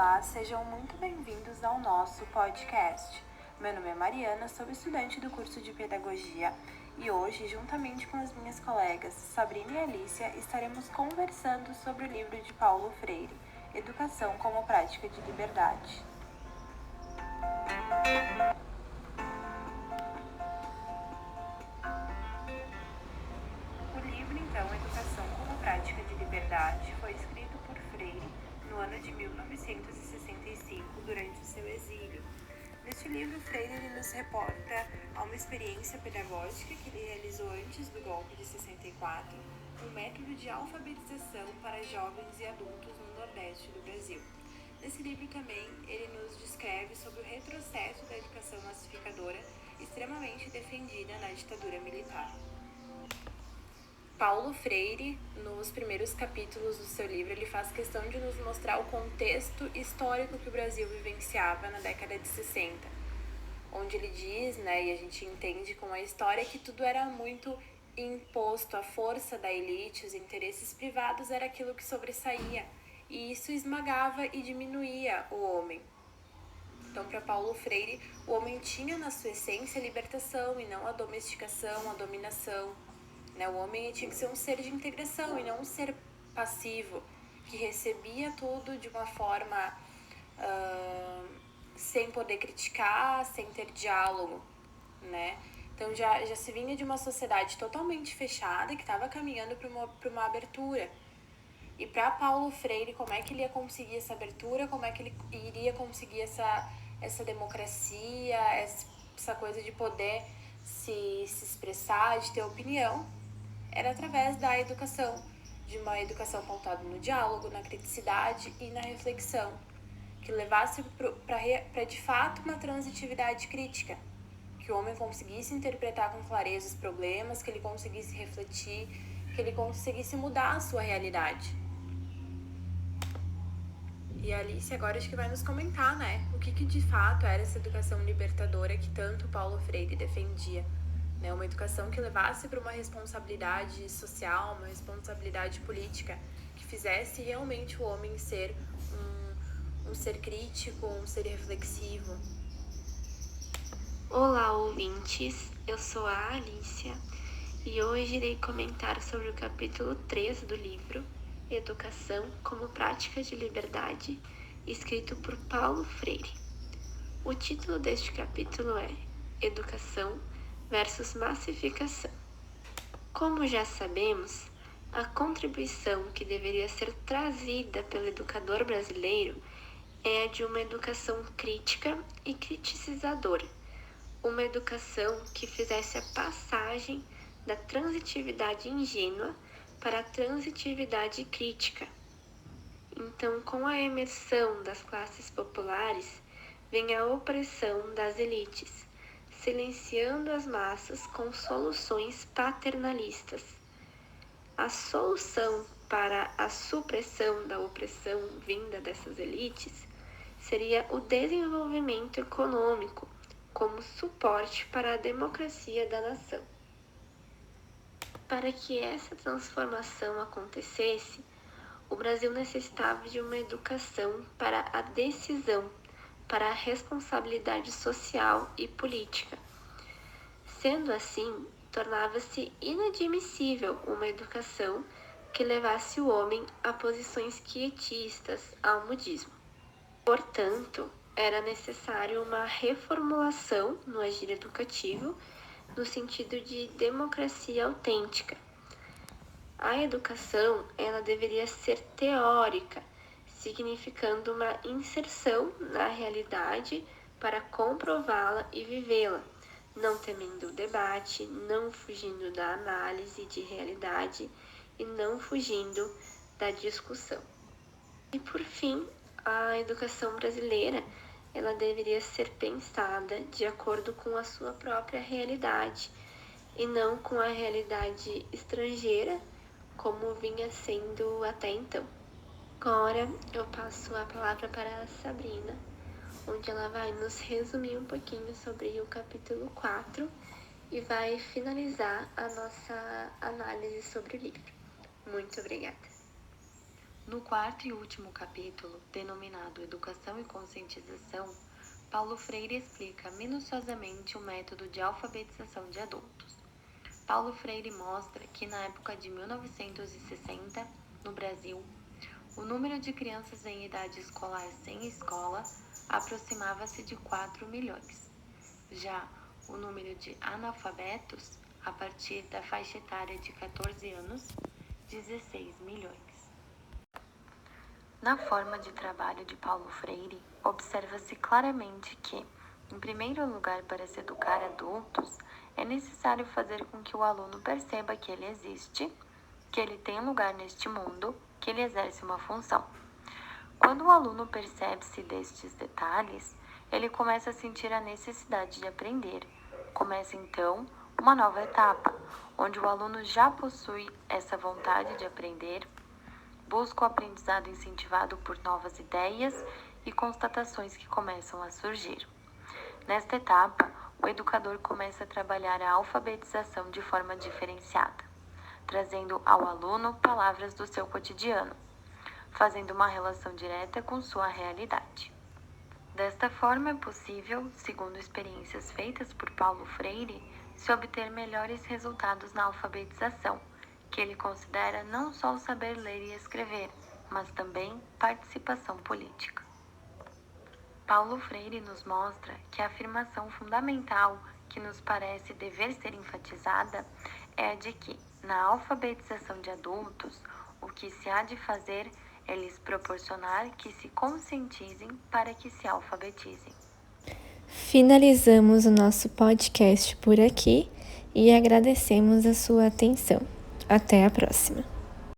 Olá, sejam muito bem-vindos ao nosso podcast. Meu nome é Mariana, sou estudante do curso de Pedagogia e hoje, juntamente com as minhas colegas Sabrina e Alicia, estaremos conversando sobre o livro de Paulo Freire, Educação como Prática de Liberdade. O livro, então, Educação como Prática de Liberdade, foi escrito por Freire no ano de 1965, durante o seu exílio. Neste livro, Freire nos reporta a uma experiência pedagógica que ele realizou antes do golpe de 64, um método de alfabetização para jovens e adultos no Nordeste do Brasil. Nesse livro também, ele nos descreve sobre o retrocesso da educação massificadora, extremamente defendida na ditadura militar. Paulo Freire, nos primeiros capítulos do seu livro, ele faz questão de nos mostrar o contexto histórico que o Brasil vivenciava na década de 60, onde ele diz, e a gente entende com a história, que tudo era muito imposto, a força da elite, os interesses privados era aquilo que sobressaía, e isso esmagava e diminuía o homem. Então, para Paulo Freire, o homem tinha na sua essência a libertação e não a domesticação, a dominação. O homem tinha que ser um ser de integração e não um ser passivo, que recebia tudo de uma forma sem poder criticar, sem ter diálogo, Então já se vinha de uma sociedade totalmente fechada, que estava caminhando para uma abertura. E para Paulo Freire, como é que ele ia conseguir essa abertura, como é que ele iria conseguir essa democracia, essa coisa de poder se expressar, de ter opinião, era através da educação, de uma educação pautada no diálogo, na criticidade e na reflexão, que levasse para de fato uma transitividade crítica, que o homem conseguisse interpretar com clareza os problemas, que ele conseguisse refletir, que ele conseguisse mudar a sua realidade. E a Alice agora acho que vai nos comentar, o que de fato era essa educação libertadora que tanto Paulo Freire defendia. Uma educação que levasse para uma responsabilidade social, uma responsabilidade política, que fizesse realmente o homem ser um ser crítico, um ser reflexivo. Olá, ouvintes! Eu sou a Alicia e hoje irei comentar sobre o capítulo 3 do livro Educação como Prática de Liberdade, escrito por Paulo Freire. O título deste capítulo é Educação versus Massificação. Como já sabemos, a contribuição que deveria ser trazida pelo educador brasileiro é a de uma educação crítica e criticizadora, uma educação que fizesse a passagem da transitividade ingênua para a transitividade crítica. Então, com a emersão das classes populares, vem a opressão das elites, silenciando as massas com soluções paternalistas. A solução para a supressão da opressão vinda dessas elites seria o desenvolvimento econômico como suporte para a democracia da nação. Para que essa transformação acontecesse, o Brasil necessitava de uma educação para a decisão, para a responsabilidade social e política. Sendo assim, tornava-se inadmissível uma educação que levasse o homem a posições quietistas, ao modismo. Portanto, era necessário uma reformulação no agir educativo, no sentido de democracia autêntica. A educação, ela deveria ser teórica, significando uma inserção na realidade para comprová-la e vivê-la, não temendo o debate, não fugindo da análise de realidade e não fugindo da discussão. E por fim, a educação brasileira, ela deveria ser pensada de acordo com a sua própria realidade e não com a realidade estrangeira, como vinha sendo até então. Agora eu passo a palavra para a Sabrina, onde ela vai nos resumir um pouquinho sobre o capítulo 4 e vai finalizar a nossa análise sobre o livro. Muito obrigada. No quarto e último capítulo, denominado Educação e Conscientização, Paulo Freire explica minuciosamente o método de alfabetização de adultos. Paulo Freire mostra que na época de 1960, no Brasil, o número de crianças em idade escolar sem escola aproximava-se de 4 milhões. Já o número de analfabetos, a partir da faixa etária de 14 anos, 16 milhões. Na forma de trabalho de Paulo Freire, observa-se claramente que, em primeiro lugar, para se educar adultos, é necessário fazer com que o aluno perceba que ele existe, que ele tem lugar neste mundo, que ele exerce uma função. Quando o aluno percebe-se destes detalhes, ele começa a sentir a necessidade de aprender. Começa então uma nova etapa, onde o aluno já possui essa vontade de aprender, busca o aprendizado incentivado por novas ideias e constatações que começam a surgir. Nesta etapa, o educador começa a trabalhar a alfabetização de forma diferenciada, trazendo ao aluno palavras do seu cotidiano, fazendo uma relação direta com sua realidade. Desta forma, é possível, segundo experiências feitas por Paulo Freire, se obter melhores resultados na alfabetização, que ele considera não só o saber ler e escrever, mas também participação política. Paulo Freire nos mostra que a afirmação fundamental que nos parece dever ser enfatizada é a de que, na alfabetização de adultos, o que se há de fazer é lhes proporcionar que se conscientizem para que se alfabetizem. Finalizamos o nosso podcast por aqui e agradecemos a sua atenção. Até a próxima!